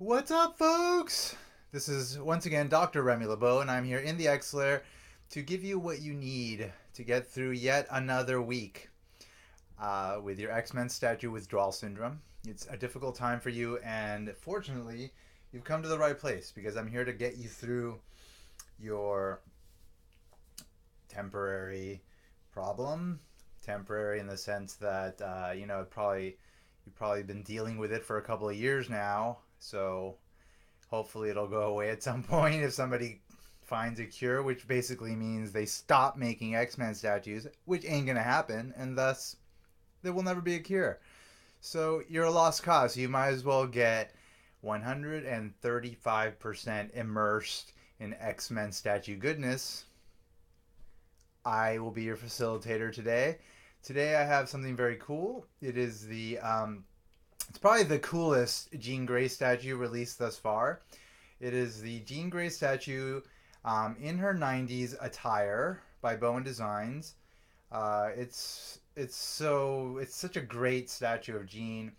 What's up, folks? This is once again Dr. Remy LeBeau, and I'm here in the X Lair to give you what you need to get through yet another week with your X-Men statue withdrawal syndrome. It's a difficult time for you, and fortunately, you've come to the right place because I'm here to get you through your temporary problem. Temporary in the sense that you've probably been dealing with it for a couple of years now, so hopefully it'll go away at some point if somebody finds a cure, which basically means they stop making X-Men statues, which ain't gonna happen, and thus there will never be a cure. So you're a lost cause. You might as well get 135% immersed in X-Men statue goodness. I will be your facilitator today. Today I have something very cool. It is it's probably the coolest Jean Grey statue released thus far. It is the Jean Grey statue in her 90s attire by Bowen Designs. It's such a great statue of Jean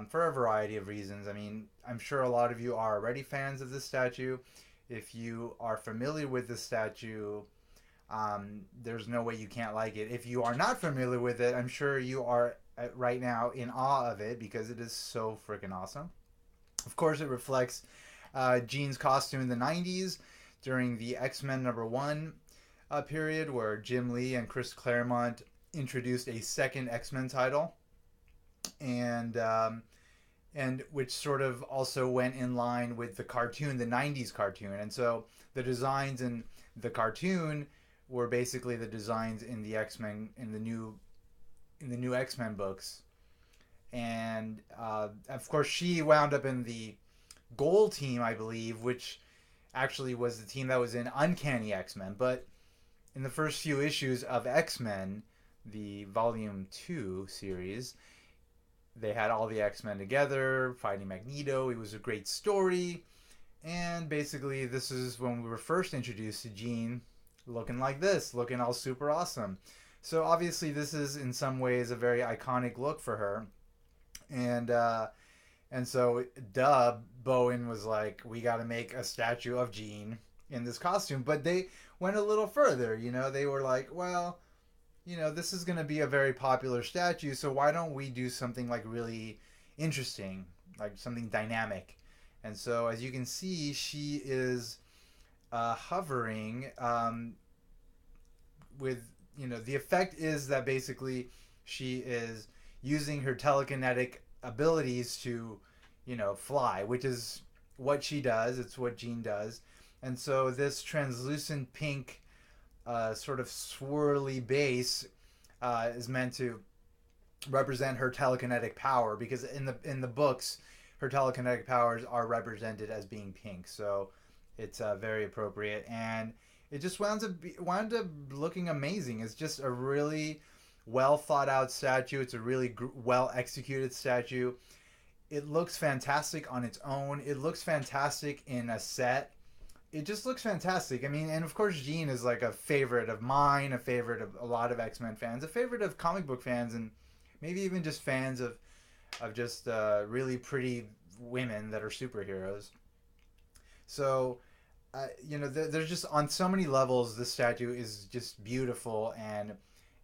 for a variety of reasons. I mean, I'm sure a lot of you are already fans of this statue. If you are familiar with this statue, there's no way you can't like it. If you are not familiar with it, I'm sure you are right now in awe of it because it is so freaking awesome. Of course, it reflects Jean's costume in the 90s during the X-Men #1 period where Jim Lee and Chris Claremont introduced a second X-Men title, and which sort of also went in line with the cartoon, the 90s cartoon. And so the designs in the cartoon were basically the designs in the X-Men in the new X-Men books. And of course she wound up in the Gold team, I believe, which actually was the team that was in Uncanny X-Men. But in the first few issues of X-Men, the Volume 2 series, they had all the X-Men together fighting Magneto. It was a great story. And basically this is when we were first introduced to Jean looking like this, looking all super awesome. So obviously this is in some ways a very iconic look for her. And so Bowen was like, we got to make a statue of Jean in this costume. But they went a little further, they were like, well, this is going to be a very popular statue, so why don't we do something like really interesting, like something dynamic. And so as you can see, she is hovering with, the effect is that basically she is using her telekinetic abilities to, fly, which is what she does. It's what Jean does. And so this translucent pink sort of swirly base is meant to represent her telekinetic power, because in the books her telekinetic powers are represented as being pink. So it's very appropriate, and it just wound up looking amazing. It's just a really well thought out statue. It's a really well executed statue. It looks fantastic on its own. It looks fantastic in a set. It just looks fantastic. I mean, and of course Jean is like a favorite of mine, a favorite of a lot of X-Men fans, a favorite of comic book fans, and maybe even just fans of just really pretty women that are superheroes. So there's just on so many levels this statue is just beautiful and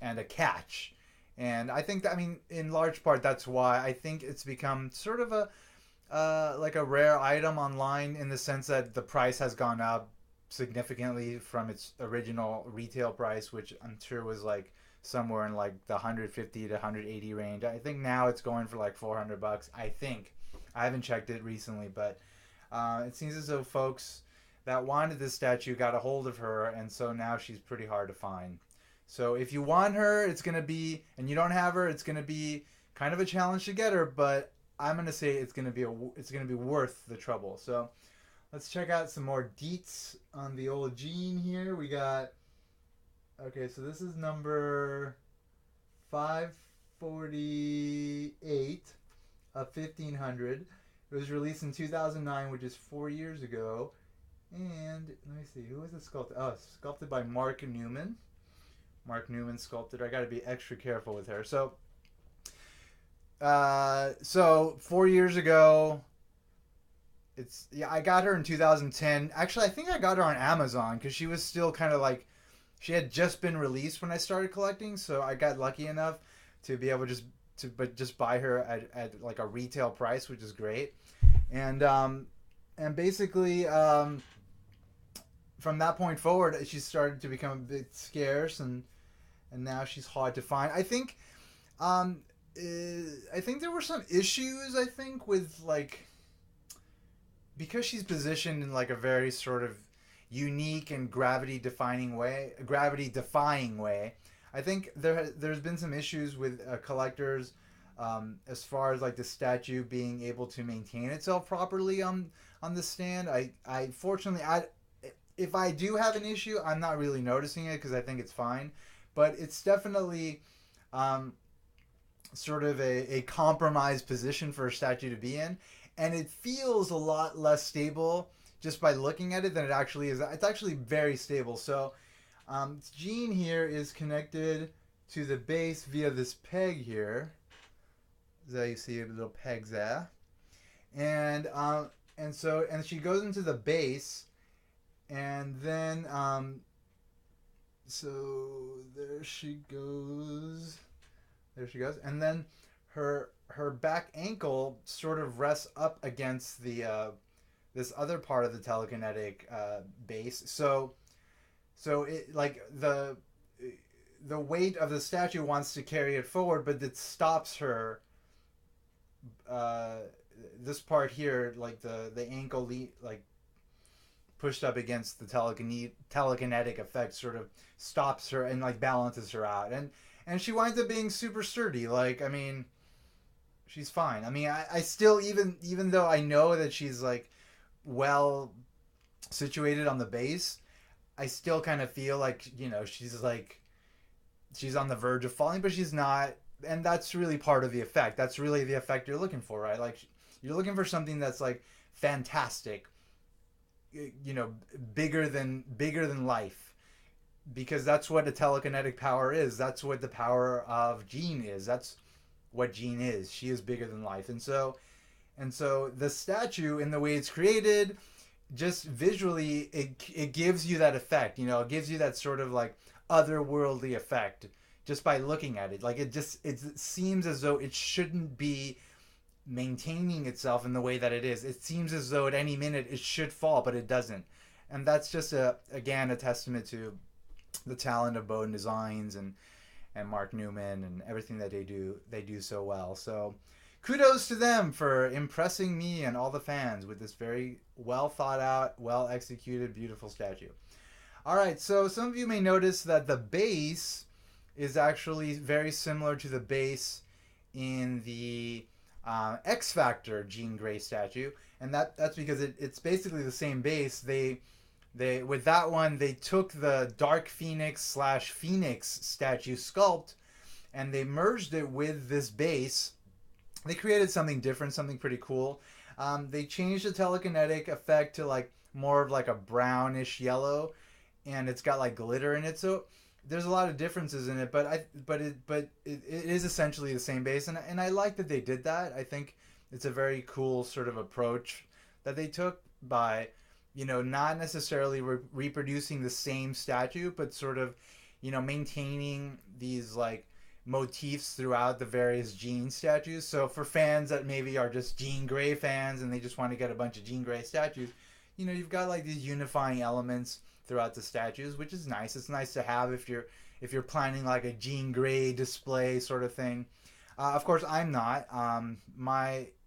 a catch. And I think that, I mean, in large part that's why I think it's become sort of a like a rare item online, in the sense that the price has gone up significantly from its original retail price, which I'm sure was like somewhere in like the 150 to 180 range. I think now it's going for like $400. I think I haven't checked it recently, but it seems as though folks that wanted this statue got a hold of her, and so now she's pretty hard to find. So if you want her, it's gonna be, and you don't have her, it's gonna be kind of a challenge to get her. But I'm gonna say it's gonna be worth the trouble. So let's check out some more deets on the old Jean here. We got, okay, so this is number 548 of 1500. It was released in 2009, which is 4 years ago. And let me see, who was it sculpted? Oh, sculpted by Mark Newman. Mark Newman sculpted. I got to be extra careful with her. So 4 years ago, it's yeah. I got her in 2010. Actually, I think I got her on Amazon because she was still kind of like she had just been released when I started collecting. So I got lucky enough to be able just buy her at like a retail price, which is great. And basically from that point forward, she started to become a bit scarce, and now she's hard to find. Um, I think there were some issues. I think with like because she's positioned in like a very sort of unique and gravity defying way. I think there's been some issues with collectors as far as like the statue being able to maintain itself properly on the stand. I fortunately I if I do have an issue, I'm not really noticing it because I think it's fine, but it's definitely um, sort of a compromised position for a statue to be in, and it feels a lot less stable just by looking at it than it actually is. It's actually very stable. So Jean here is connected to the base via this peg here. So you see little pegs there, and and she goes into the base, and then so there she goes. There she goes, and then her back ankle sort of rests up against the this other part of the telekinetic base. So it like the weight of the statue wants to carry it forward, but it stops her. Uh, this part here, like the ankle, like pushed up against the telekinetic effect, sort of stops her and like balances her out, and she winds up being super sturdy. Like I mean, she's fine. I mean, I still even though I know that she's like well situated on the base, I still kind of feel like she's on the verge of falling, but she's not, and that's really part of the effect. That's really the effect you're looking for, right? Like you're looking for something that's like fantastic, bigger than life, because that's what a telekinetic power is. That's what the power of Jean is. That's what Jean is. She is bigger than life, and so the statue, in the way it's created, just visually, it gives you that effect. It gives you that sort of like otherworldly effect just by looking at it. Like it seems as though it shouldn't be maintaining itself in the way that it is. It seems as though at any minute it should fall, but it doesn't. And that's just again a testament to the talent of Bowen Designs and Mark Newman and everything that they do so well. So kudos to them for impressing me and all the fans with this very well thought out, well executed, beautiful statue. All right, so some of you may notice that the base is actually very similar to the base in the X Factor Jean Grey statue, and that's because it's basically the same base. They with that one, they took the Dark Phoenix / Phoenix statue sculpt and they merged it with this base. They created something different, something pretty cool. They changed the telekinetic effect to like more of like a brownish yellow, and it's got like glitter in it. So there's a lot of differences in it, but it is essentially the same base, and I like that they did that. I think it's a very cool sort of approach that they took by not necessarily reproducing the same statue, but sort of maintaining these like motifs throughout the various Jean statues. So for fans that maybe are just Jean Grey fans and they just want to get a bunch of Jean Grey statues, you've got like these unifying elements throughout the statues, which is nice. It's nice to have if you're planning like a Jean Grey display sort of thing. Of course, I'm not.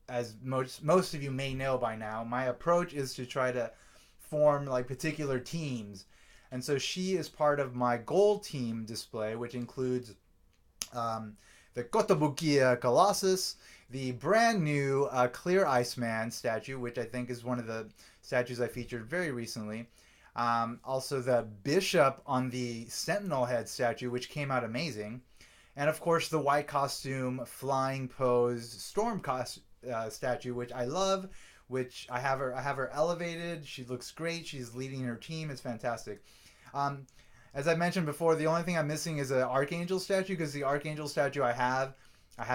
As most of you may know by now, my approach is to try to form like particular teams, and so she is part of my gold team display, which includes the Kotobukiya Colossus, the brand new Clear Iceman statue, which I think is one of the statues I featured very recently. Also the Bishop on the Sentinel head statue, which came out amazing. And of course the white costume flying pose Storm statue, which I love, which I have her elevated. She looks great. She's leading her team. It's fantastic. As I mentioned before, the only thing I'm missing is an Archangel statue, because the Archangel statue I have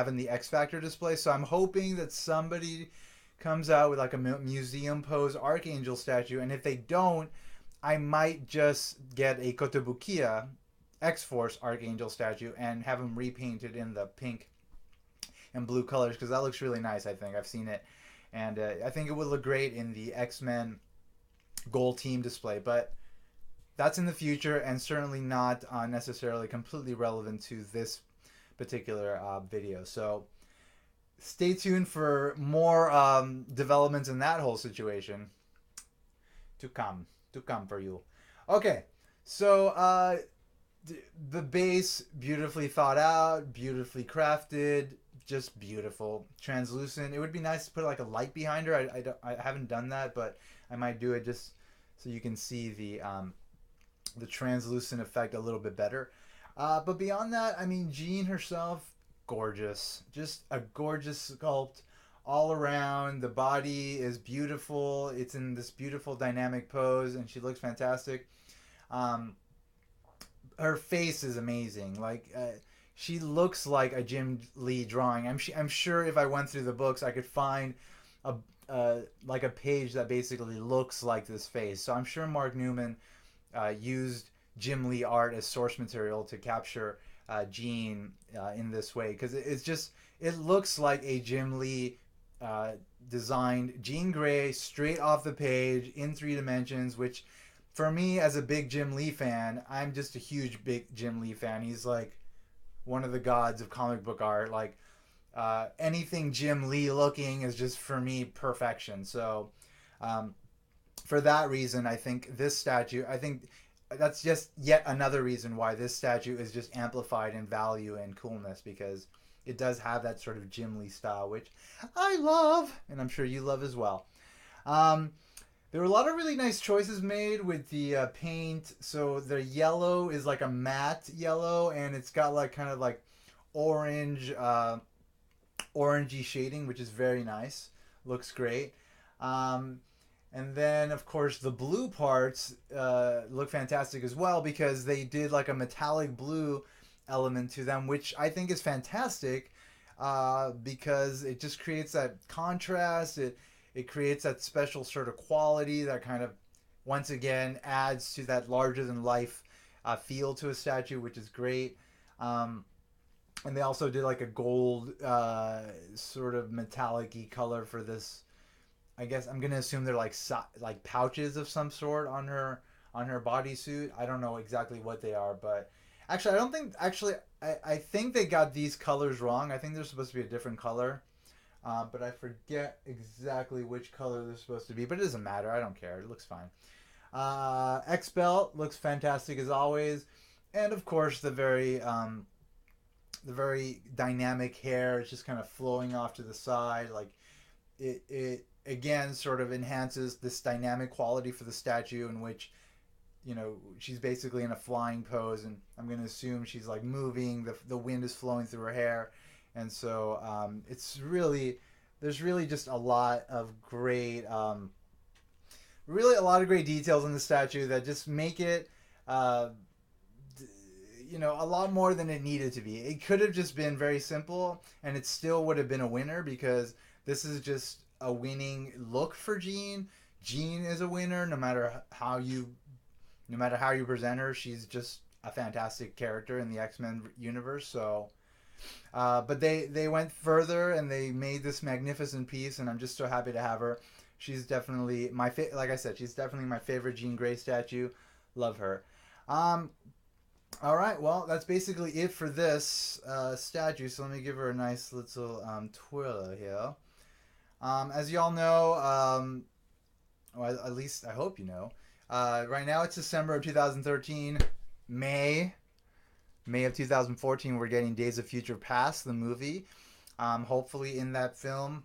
in the X Factor display. So I'm hoping that somebody comes out with like a museum pose Archangel statue, and if they don't, I might just get a Kotobukiya X-Force Archangel statue and have them repainted in the pink and blue colors, because that looks really nice. I think I've seen it, and I think it would look great in the X-Men Gold Team display. But that's in the future, and certainly not necessarily completely relevant to this particular video. So stay tuned for more developments in that whole situation to come for you. Okay, so the base, beautifully thought out, beautifully crafted, just beautiful, translucent. It would be nice to put like a light behind her. I haven't done that, but I might do it just so you can see the translucent effect a little bit better. But beyond that, I mean, Jean herself, gorgeous, just a gorgeous sculpt all around. The body is beautiful. It's in this beautiful dynamic pose, and she looks fantastic. Her face is amazing. Like she looks like a Jim Lee drawing. I'm sure if I went through the books, I could find a like a page that basically looks like this face. So I'm sure Mark Newman used Jim Lee art as source material to capture Jean in this way, because it looks like a Jim Lee designed Jean Grey straight off the page in 3 dimensions, which for me as a big Jim Lee fan, I'm just a huge big Jim Lee fan. He's like one of the gods of comic book art. Like anything Jim Lee looking is just, for me, perfection. So for that reason, I think this statue, I think that's just yet another reason why this statue is just amplified in value and coolness, because it does have that sort of Jim Lee style, which I love, and I'm sure you love as well. There were a lot of really nice choices made with the paint. So the yellow is like a matte yellow, and it's got like kind of like orange, orangey shading, which is very nice. Looks great. And then, of course, the blue parts look fantastic as well, because they did like a metallic blue element to them, which I think is fantastic because it just creates that contrast. It creates that special sort of quality that kind of, once again, adds to that larger-than-life feel to a statue, which is great. And they also did like a gold sort of metallic-y color for this. I guess I'm gonna assume they're like pouches of some sort on her bodysuit. I don't know exactly what they are, but actually, I don't think. Actually, I think they got these colors wrong. I think they're supposed to be a different color. But I forget exactly which color they're supposed to be. But it doesn't matter. I don't care. It looks fine. X-Belt looks fantastic as always. And of course, the very dynamic hair is just kind of flowing off to the side. Like it again sort of enhances this dynamic quality for the statue, in which, you know, she's basically in a flying pose, and I'm going to assume she's like moving. The wind is flowing through her hair. And so there's really just a lot of great, really a lot of great details in the statue that just make it, a lot more than it needed to be. It could have just been very simple, and it still would have been a winner, because this is just a winning look for Jean. Jean is a winner, no matter how you present her. She's just a fantastic character in the X-Men universe. So. But they went further, and they made this magnificent piece, and I'm just so happy to have her. She's definitely like I said, she's definitely my favorite Jean Grey statue. Love her. All right, well, that's basically it for this statue. So let me give her a nice little twirl here. As y'all know, or at least I hope you know, right now it's December of 2013, May of 2014, we're getting Days of Future Past, the movie. Hopefully in that film,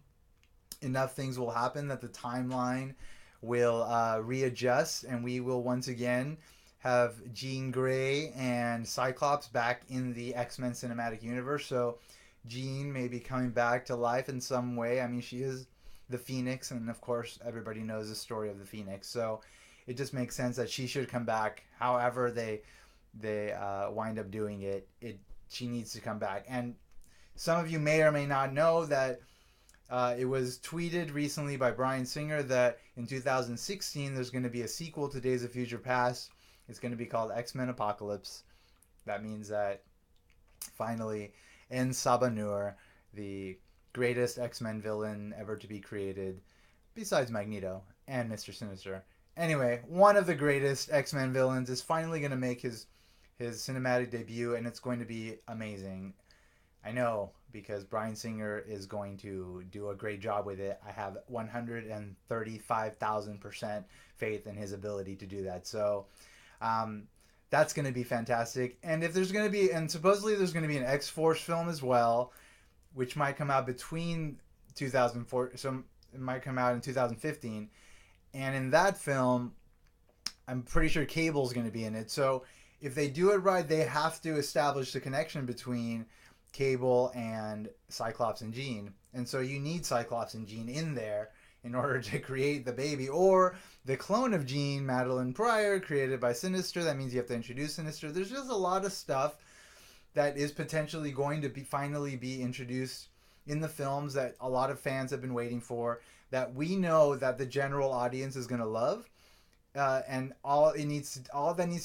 enough things will happen that the timeline will readjust, and we will once again have Jean Grey and Cyclops back in the X-Men cinematic universe. So Jean may be coming back to life in some way. I mean, she is the Phoenix, and of course everybody knows the story of the Phoenix. So it just makes sense that she should come back. However they wind up doing it, she needs to come back. And some of you may or may not know that It was tweeted recently by Bryan Singer that in 2016 there's going to be a sequel to Days of Future Past. It's going to be called X-Men Apocalypse. That means that finally, En Sabanur, the greatest X-Men villain ever to be created, besides Magneto and Mr. Sinister. Anyway, one of the greatest X-Men villains is finally going to make his cinematic debut, and it's going to be amazing. I know, because Bryan Singer is going to do a great job with it. I have 135,000% faith in his ability to do that. So that's going to be fantastic. And if there's going to be, and supposedly there's going to be an X-Force film as well, which might come out between 2004, so it might come out in 2015. And in that film, I'm pretty sure Cable's going to be in it. So if they do it right, they have to establish the connection between Cable and Cyclops and Jean. And so you need Cyclops and Jean in there in order to create the baby. Or the clone of Jean, Madeline Pryor, created by Sinister. That means you have to introduce Sinister. There's just a lot of stuff that is potentially going to be finally be introduced in the films that a lot of fans have been waiting for, that we know that the general audience is going to love. And all that needs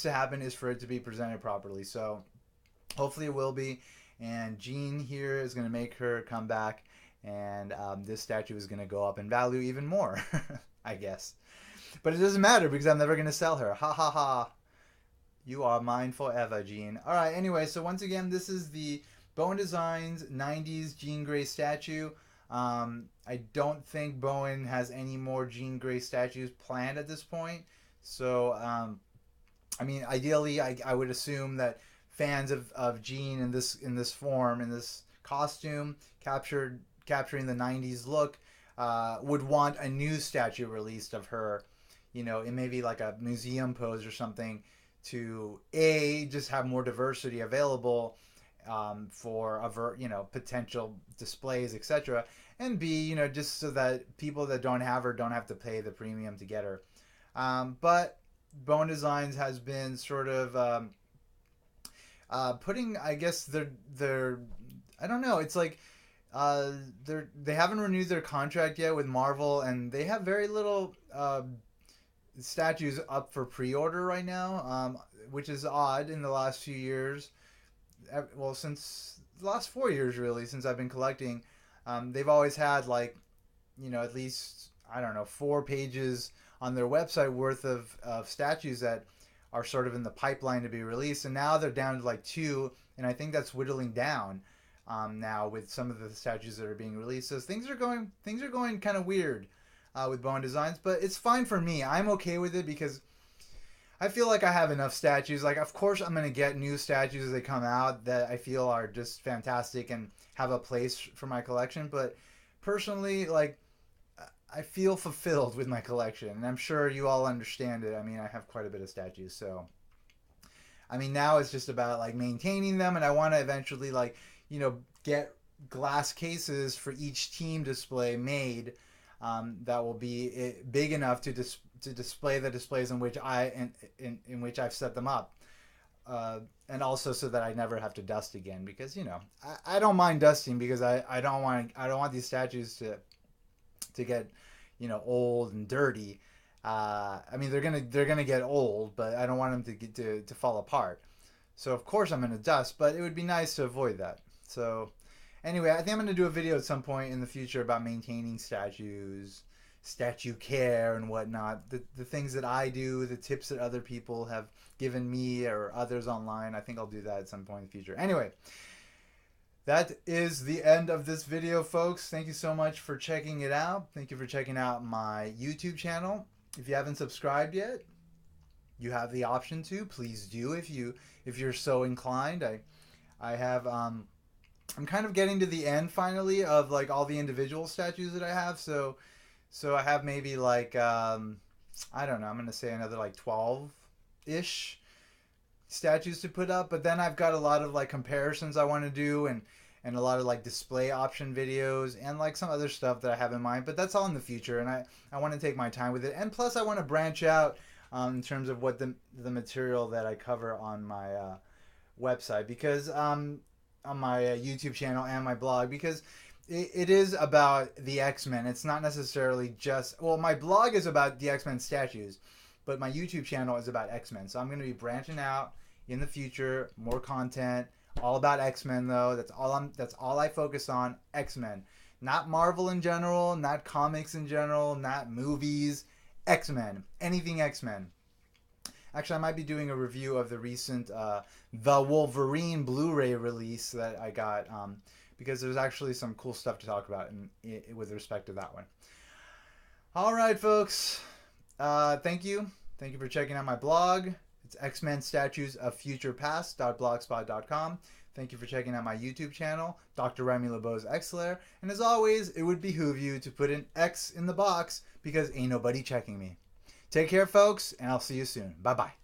to happen is for it to be presented properly. So hopefully it will be. And Jean here is going to make her come back, and this statue is going to go up in value even more, I guess. But it doesn't matter because I'm never going to sell her. Ha ha ha. You are mine forever, Jean. All right, anyway, so once again, this is the Bowen Designs 90s Jean Grey statue. I don't think Bowen has any more Jean Grey statues planned at this point. So, I mean, ideally, I would assume that fans of Jean in this form, in this costume, capturing the 90s look, would want a new statue released of her, in maybe like a museum pose or something, to just have more diversity available for potential displays, etc., and B, just so that people that don't have her don't have to pay the premium to get her. But Bowen Designs has been sort of putting, I guess, their I don't know, it's like they haven't renewed their contract yet with Marvel, and they have very little statues up for pre-order right now, which is odd in the last few years. Well, since the last 4 years, really, since I've been collecting, they've always had, like, at least, I don't know, 4 pages on their website worth of statues that are sort of in the pipeline to be released, and now they're down to like 2, and I think that's whittling down now with some of the statues that are being released. So things are going kind of weird with Bowen Designs, but it's fine for me. I'm okay with it because I feel like I have enough statues. Like, of course, I'm gonna get new statues as they come out that I feel are just fantastic and have a place for my collection. But personally, like, I feel fulfilled with my collection, and I'm sure you all understand it. I mean, I have quite a bit of statues, so I mean, now it's just about like maintaining them, and I want to eventually, like, get glass cases for each team display made that will be big enough to display the displays in which in which I've set them up, and also so that I never have to dust again, because I don't mind dusting, because I don't want these statues to get old and dirty. I mean, they're gonna get old, but I don't want them to fall apart. So of course I'm gonna dust, but it would be nice to avoid that. So anyway, I think I'm gonna do a video at some point in the future about maintaining statues, statue care and whatnot. The things that I do, the tips that other people have given me or others online. I think I'll do that at some point in the future. Anyway, that is the end of this video, folks. Thank you so much for checking it out. Thank you for checking out my YouTube channel. If you haven't subscribed yet, you have the option to. Please do if you're so inclined. I have I'm kind of getting to the end finally of like all the individual statues that I have. So I have maybe like I don't know, I'm gonna say another like 12-ish statues to put up, but then I've got a lot of like comparisons I want to do, and a lot of like display option videos, and like some other stuff that I have in mind, but that's all in the future, and I want to take my time with it. And plus I want to branch out in terms of what the material that I cover on my website, because on my YouTube channel and my blog, because it is about the X-Men. It's not necessarily just... Well, my blog is about the X-Men statues, but my YouTube channel is about X-Men. So I'm going to be branching out in the future, more content, all about X-Men though. That's all I focus on, X-Men. Not Marvel in general, not comics in general, not movies, X-Men. Anything X-Men. Actually, I might be doing a review of the recent The Wolverine Blu-ray release that I got, because there's actually some cool stuff to talk about with respect to that one. All right, folks. Thank you. Thank you for checking out my blog. It's X-Men Statues of Future Past.blogspot.com. Thank you for checking out my YouTube channel, Dr. Remy LeBeau's X-Lair. And as always, it would behoove you to put an X in the box because ain't nobody checking me. Take care, folks, and I'll see you soon. Bye-bye.